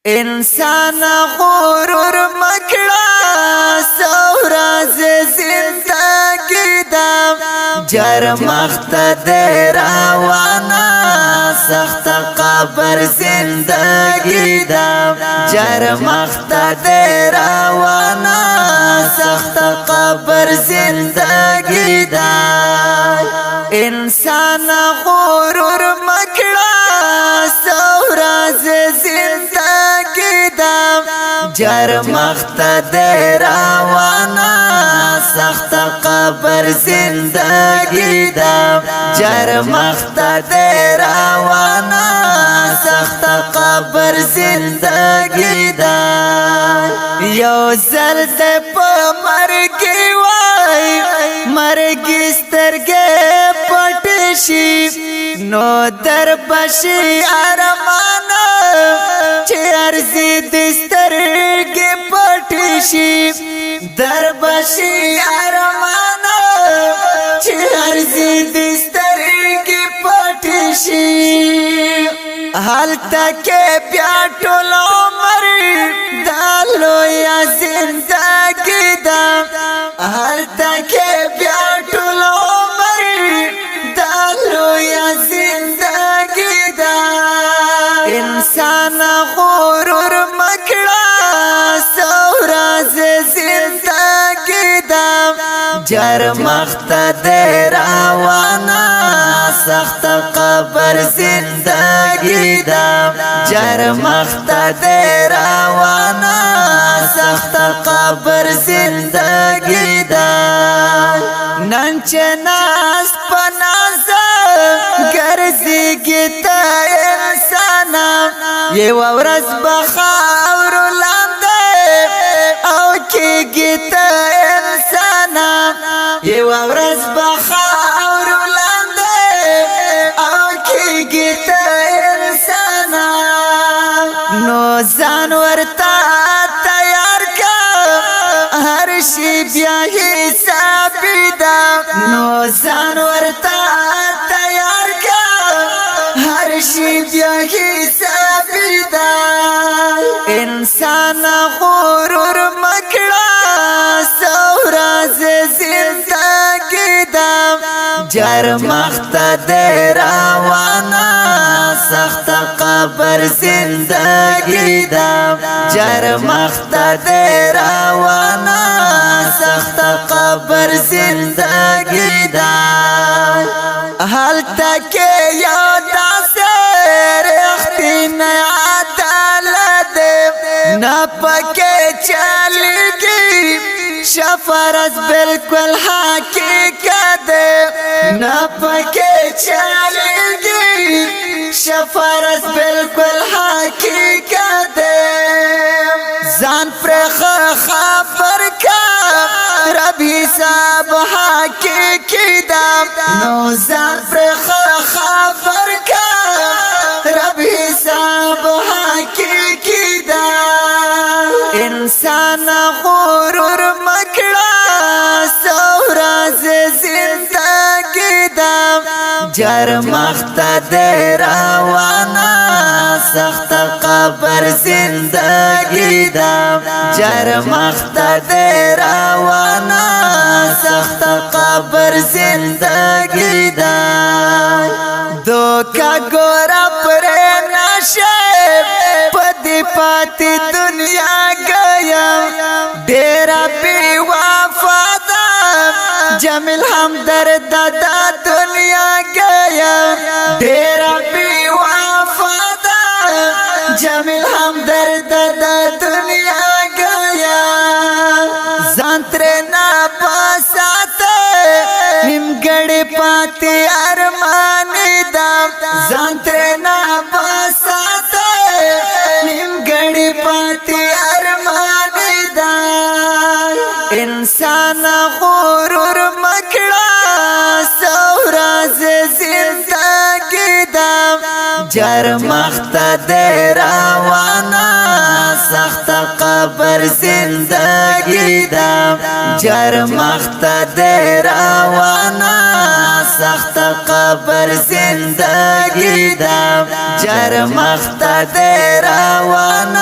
انسان غرور مکړه سوراز زندگی دا جرمخت د روانه سخت قبر زندگی دا جرمخت د روانه سخت قبر زندگی دا انسان غرور مکړه سوراز زندگی دا جرمخت د روانه سخت قبر زندگی دا جرمخت د روانه سخت قبر زندگی دا یو زل د په مرګي وای مرګي سترګې پټ شي نو در بشي ارمان چې ارزي د سترګې پټ شي در بشي ارمان چې ارزي د سترګې پټ شي حالت کې بیا ټول عمر دالو یا زندگی دا حالت کې بیا ټول عمر دالو یا زندگی دا انسان غرور مکړه سوراز زندگی دا جرمخت د روانه سخت قبر زندگی دا جرمخت د روانه سخت قبر زندگی دا نن چې ناس پنازه ګرځيږي ته انسان یو ورځ بخاور لاندې او کېږي ته انسان یو ورځ بخاور لاندې او کېږي ته انسان نو ځان ورته تیار کا هر شي بیا حساب دا نو ځان ورته تیار کا هر شي بیا حساب دا انسان غرور مکړه سوراز زندگی دا جرمخت د روانه سخت قبر زندگی دا جرمخت د روانه سخت قبر زندگی دا حالت کې یو داسې رښتینی عدالت نه پکې چلیږي شفرز بالکل حقیقت نه پکې چلیږي شفرز بالکل حقیقت ځان پر خبر کا رب حساب حقیقی دا نو ځان پر خبر کا رب حساب حقیقی دا انسان غرور مکړه سوراز زندگی دا جرمخت د روانه سخت قبر زندگی دا جرمخت د روانه سخت قبر زندگی دا دوکا ګورا پر نشه پدی پاتی دنیا گیا ډیرا بی وفادا جمیل همدرد دا دنیا گیا ډیرا بی وفادا جمیل همدرد دا دنیا گیا ځان ترنا پاساته نیمګړې پاتې ارمان دا ځان ترنا پاساته نیمګړې پاتې ارمان دا انسان غرور مکړه سوراز زندگی دا جرمخت د روانه سخت قبر زندگی دا جرمخت د روانه سخت قبر زندگی دا جرمخت د روانه